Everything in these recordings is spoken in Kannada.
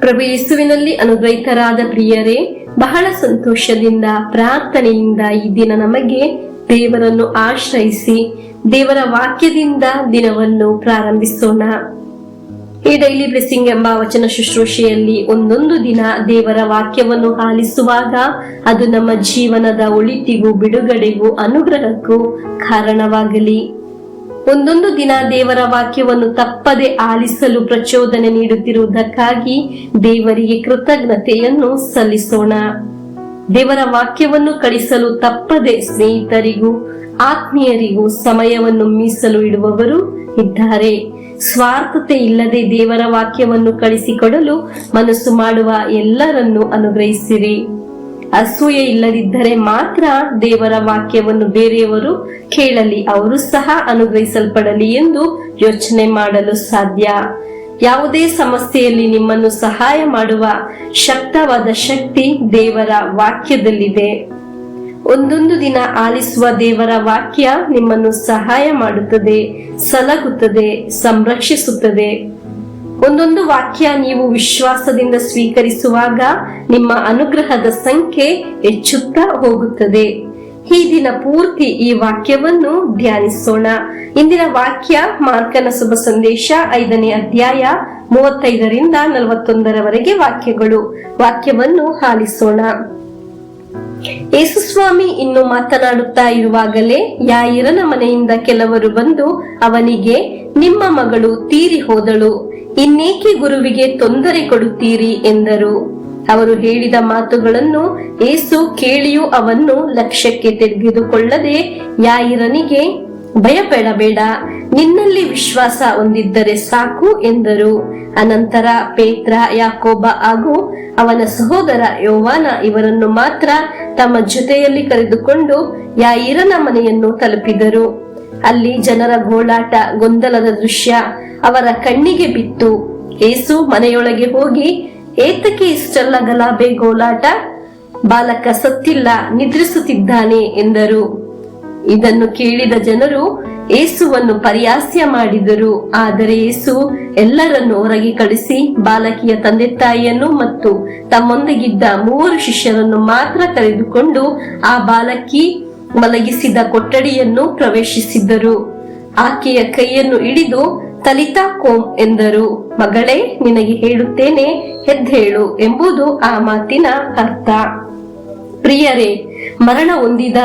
ಪ್ರಭು ಯೇಸುವಿನಲ್ಲಿ ಅನುಗ್ರಹಿತರಾದ ಪ್ರಿಯರೇ, ಬಹಳ ಸಂತೋಷದಿಂದ ಪ್ರಾರ್ಥನೆಯಿಂದ ಈ ದಿನ ನಮಗೆ ದೇವರನ್ನು ಆಶ್ರಯಿಸಿ ದೇವರ ವಾಕ್ಯದಿಂದ ದಿನವನ್ನು ಪ್ರಾರಂಭಿಸೋಣ. ಈ ಡೈಲಿ ಬ್ಲೆಸ್ಸಿಂಗ್ ಎಂಬ ವಚನ ಶುಶ್ರೂಷೆಯಲ್ಲಿ ಒಂದೊಂದು ದಿನ ದೇವರ ವಾಕ್ಯವನ್ನು ಆಲಿಸುವಾಗ ಅದು ನಮ್ಮ ಜೀವನದ ಒಳಿತಿಗೂ ಬಿಡುಗಡೆಗೂ ಅನುಗ್ರಹಕ್ಕೂ ಕಾರಣವಾಗಲಿ. ಒಂದೊಂದು ದಿನ ದೇವರ ವಾಕ್ಯವನ್ನು ತಪ್ಪದೆ ಆಲಿಸಲು ಪ್ರಚೋದನೆ ನೀಡುತ್ತಿರುವುದಕ್ಕಾಗಿ ದೇವರಿಗೆ ಕೃತಜ್ಞತೆಯನ್ನು ಸಲ್ಲಿಸೋಣ. ದೇವರ ವಾಕ್ಯವನ್ನು ಕಳಿಸಲು ತಪ್ಪದೆ ಸ್ನೇಹಿತರಿಗೂ ಆತ್ಮೀಯರಿಗೂ ಸಮಯವನ್ನು ಮೀಸಲು ಇಡುವವರು ಇದ್ದಾರೆ. ಸ್ವಾರ್ಥತೆ ಇಲ್ಲದೆ ದೇವರ ವಾಕ್ಯವನ್ನು ಕಳಿಸಿಕೊಡಲು ಮನಸ್ಸು ಮಾಡುವ ಎಲ್ಲರನ್ನು ಅನುಗ್ರಹಿಸಿರಿ. ಅಸೂಯೆ ಇಲ್ಲದಿದ್ದರೆ ಮಾತ್ರ ದೇವರ ವಾಕ್ಯವನ್ನು ಬೇರೆಯವರು ಕೇಳಲಿ, ಅವರು ಸಹ ಅನುಗ್ರಹಿಸಲ್ಪಡಲಿ ಎಂದು ಯೋಚನೆ ಮಾಡಲು ಸಾಧ್ಯ. ಯಾವುದೇ ಸಮಸ್ಯೆಯಲ್ಲಿ ನಿಮ್ಮನ್ನು ಸಹಾಯ ಮಾಡುವ ಶಕ್ತವಾದ ಶಕ್ತಿ ದೇವರ ವಾಕ್ಯದಲ್ಲಿದೆ. ಒಂದೊಂದು ದಿನ ಆಲಿಸುವ ದೇವರ ವಾಕ್ಯ ನಿಮ್ಮನ್ನು ಸಹಾಯ ಮಾಡುತ್ತದೆ, ಸಲಹುತ್ತದೆ, ಸಂರಕ್ಷಿಸುತ್ತದೆ. ಒಂದೊಂದು ವಾಕ್ಯ ನೀವು ವಿಶ್ವಾಸದಿಂದ ಸ್ವೀಕರಿಸುವಾಗ ನಿಮ್ಮ ಅನುಗ್ರಹದ ಸಂಖ್ಯೆ ಹೆಚ್ಚುತ್ತಾ ಹೋಗುತ್ತದೆ. ಈ ದಿನ ಪೂರ್ತಿ ಈ ವಾಕ್ಯವನ್ನು ಧ್ಯಾನಿಸೋಣ. ಇಂದಿನ ವಾಕ್ಯ ಮಾರ್ಕನ ಶುಭ ಸಂದೇಶ 5ನೇ ಅಧ್ಯಾಯ 35ರಿಂದ 41ರವರೆಗೆ ವಾಕ್ಯಗಳು. ವಾಕ್ಯವನ್ನು ಆಲಿಸೋಣ. ಯೇಸುಸ್ವಾಮಿ ಇನ್ನು ಮಾತನಾಡುತ್ತಾ ಇರುವಾಗಲೇ ಯಾಯಿರನ ಮನೆಯಿಂದ ಕೆಲವರು ಬಂದು ಅವನಿಗೆ, ನಿಮ್ಮ ಮಗಳು ತೀರಿ ಹೋದಳು, ಇನ್ನೇಕೆ ಗುರುವಿಗೆ ತೊಂದರೆ ಕೊಡುತ್ತೀರಿ ಎಂದರು. ಅವರು ಹೇಳಿದ ಮಾತುಗಳನ್ನು ಯೇಸು ಕೇಳಿಯೂ ಅವನ್ನು ಲಕ್ಷ್ಯಕ್ಕೆ ತೆಗೆದುಕೊಳ್ಳದೆ ಯಾಯಿರನಿಗೆ, ಭಯಪಡಬೇಡ, ನಿನ್ನಲ್ಲಿ ವಿಶ್ವಾಸ ಹೊಂದಿದ್ದರೆ ಸಾಕು ಎಂದರು. ಅನಂತರ ಪೇತ್ರ, ಯಾಕೋಬ ಹಾಗೂ ಅವನ ಸಹೋದರ ಯೋವಾನ ಇವರನ್ನು ಮಾತ್ರ ತಮ್ಮ ಜೊತೆಯಲ್ಲಿ ಕರೆದುಕೊಂಡು ಯಾಯಿರನ ಮನೆಯನ್ನು ತಲುಪಿದರು. ಅಲ್ಲಿ ಜನರ ಗೋಳಾಟ, ಗೊಂದಲದ ದೃಶ್ಯ ಅವರ ಕಣ್ಣಿಗೆ ಬಿತ್ತು. ಯೇಸು ಮನೆಯೊಳಗೆ ಹೋಗಿ, ಏತಕ್ಕೆ ಇಷ್ಟೆಲ್ಲ ಗಲಾಭೆ ಗೋಳಾಟ? ಬಾಲಕ ಸತ್ತಿಲ್ಲ, ನಿದ್ರಿಸುತ್ತಿದ್ದಾನೆ ಎಂದರು. ಇದನ್ನು ಕೇಳಿದ ಜನರು ಯೇಸುವನ್ನು ಪರಿಹಾಸ್ಯ ಮಾಡಿದರು. ಆದರೆ ಯೇಸು ಎಲ್ಲರನ್ನು ಹೊರಗೆ ಕಳಿಸಿ ಬಾಲಕಿಯ ತಂದೆ ತಾಯಿಯನ್ನು ಮತ್ತು ತಮ್ಮೊಂದಿಗಿದ್ದ 3 ಶಿಷ್ಯರನ್ನು ಮಾತ್ರ ಕರೆದುಕೊಂಡು ಆ ಬಾಲಕಿ ಮಲಗಿಸಿದ ಕೊಠಡಿಯನ್ನು ಪ್ರವೇಶಿಸಿದರು. ಆಕೆಯ ಕೈಯನ್ನು ಹಿಡಿದು ತಲಿತಾ ಕೋಮ್ ಎಂದರು. ಮಗಳೇ, ನಿನಗೆ ಹೇಳುತ್ತೇನೆ, ಎದ್ದೇಳು ಎಂಬುದು ಆ ಮಾತಿನ ಅರ್ಥ. ಪ್ರಿಯರೇ, ಮರಣ ಹೊಂದಿದ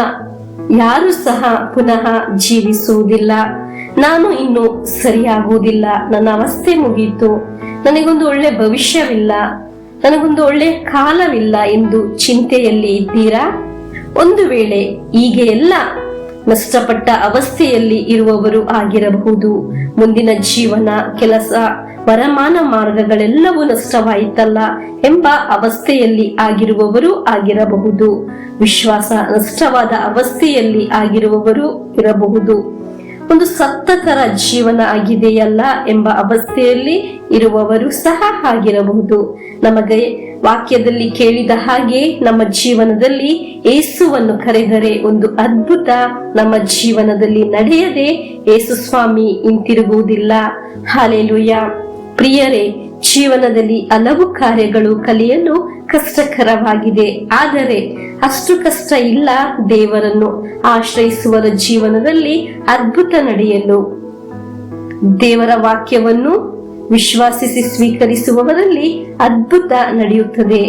ಯಾರು ಸಹ ಪುನಃ ಜೀವಿಸುವುದಿಲ್ಲ. ನಾನು ಇನ್ನು ಸರಿಯಾಗುವುದಿಲ್ಲ, ನನ್ನ ಅವಸ್ಥೆ ಮುಗೀತು, ನನಗೊಂದು ಒಳ್ಳೆ ಭವಿಷ್ಯವಿಲ್ಲ, ನನಗೊಂದು ಒಳ್ಳೆ ಕಾಲವಿಲ್ಲ ಎಂದು ಚಿಂತೆಯಲ್ಲಿ ಇದ್ದೀರಾ? ಒಂದು ವೇಳೆ ಹೀಗೆ ಎಲ್ಲ ನಷ್ಟಪಟ್ಟ ಅವಸ್ಥೆಯಲ್ಲಿ ಇರುವವರು ಆಗಿರಬಹುದು. ಮುಂದಿನ ಜೀವನ, ಕೆಲಸ, ವರಮಾನ ಮಾರ್ಗಗಳೆಲ್ಲವೂ ನಷ್ಟವಾಯಿತಲ್ಲ ಎಂಬ ಅವಸ್ಥೆಯಲ್ಲಿ ಆಗಿರುವವರು ಆಗಿರಬಹುದು. ವಿಶ್ವಾಸ ನಷ್ಟವಾದ ಅವಸ್ಥೆಯಲ್ಲಿ ಆಗಿರುವವರು ಇರಬಹುದು. ಒಂದು ಸತ್ತತರ ಜೀವನ ಆಗಿದೆಯಲ್ಲ ಎಂಬ ಅವಸ್ಥೆಯಲ್ಲಿ ಇರುವವರು ಸಹ ಆಗಿರಬಹುದು. ನಮಗೆ ವಾಕ್ಯದಲ್ಲಿ ಕೇಳಿದ ಹಾಗೆ ನಮ್ಮ ಜೀವನದಲ್ಲಿ ಯೇಸುವನ್ನು ಕರೆದರೆ ಒಂದು ಅದ್ಭುತ ನಮ್ಮ ಜೀವನದಲ್ಲಿ ನಡೆಯದೆ ಯೇಸು ಸ್ವಾಮಿ ಹಿಂತಿರುಗುವುದಿಲ್ಲ. ಹಾಲೆಲೂಯಾ. ಪ್ರಿಯರೇ, ಜೀವನದಲ್ಲಿ ಹಲವು ಕಾರ್ಯಗಳು ಕಲಿಯಲು ಕಷ್ಟಕರವಾಗಿದೆ. ಆದರೆ ಅಷ್ಟು ಕಷ್ಟ ಇಲ್ಲ ದೇವರನ್ನು ಆಶ್ರಯಿಸುವರ ಜೀವನದಲ್ಲಿ ಅದ್ಭುತ ನಡೆಯಲು. ದೇವರ ವಾಕ್ಯವನ್ನು ವಿಶ್ವಾಸಿಸಿ ಸ್ವೀಕರಿಸುವವರಲ್ಲಿ ಅದ್ಭುತ ನಡೆಯುತ್ತದೆ.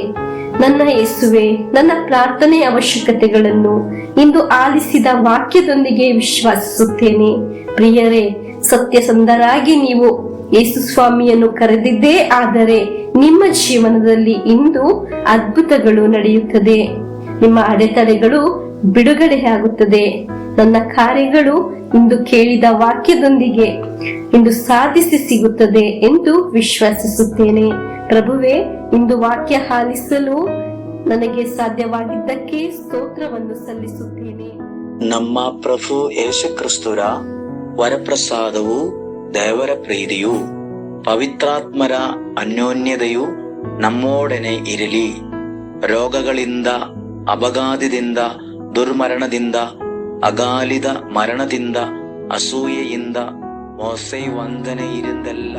ನನ್ನ ಯೇಸುವೆ, ನನ್ನ ಪ್ರಾರ್ಥನೆ ಅವಶ್ಯಕತೆಗಳನ್ನು ಇಂದು ಆಲಿಸಿದ ವಾಕ್ಯದೊಂದಿಗೆ ವಿಶ್ವಾಸಿಸುತ್ತೇನೆ. ಪ್ರಿಯರೇ, ಸತ್ಯಸಂಧರಾಗಿ ನೀವು ಯೇಸು ಸ್ವಾಮಿಯನ್ನು ಕರೆದಿದ್ದೇ ಆದರೆ ನಿಮ್ಮ ಜೀವನದಲ್ಲಿ ಇಂದು ಅದ್ಭುತಗಳು ನಡೆಯುತ್ತದೆ. ನಿಮ್ಮ ಅಡೆತಡೆಗಳು ಬಿಡುಗಡೆಯಾಗುತ್ತದೆ. ನನ್ನ ಕಾರ್ಯಗಳು ಇಂದು ಕೇಳಿದ ವಾಕ್ಯದೊಂದಿಗೆ ಇಂದು ಸಾಧಿಸಿ ಸಿಗುತ್ತದೆ ಎಂದು ವಿಶ್ವಾಸಿಸುತ್ತೇನೆ. ಪ್ರಭುವೇ, ಇಂದು ವಾಕ್ಯ ಆಲಿಸಲು ನನಗೆ ಸಾಧ್ಯವಾಗಿದ್ದಕ್ಕೆ ಸ್ತೋತ್ರವನ್ನು ಸಲ್ಲಿಸುತ್ತೇನೆ. ನಮ್ಮ ಪ್ರಭು ಯೇಸು ಕ್ರಿಸ್ತರ ವರಪ್ರಸಾದವು, ದೇವರ ಪ್ರೀತಿಯು, ಪವಿತ್ರಾತ್ಮರ ಅನ್ಯೋನ್ಯತೆಯು ನಮ್ಮೊಡನೆ ಇರಲಿ. ರೋಗಗಳಿಂದ, ಅಪಘಾತದಿಂದ, ದುರ್ಮರಣದಿಂದ, ಅಗಾಲಿದ ಮರಣದಿಂದ, ಅಸೂಯೆಯಿಂದ, ಮೋಸೆ ವಂದನೆಯಿಂದೆಲ್ಲ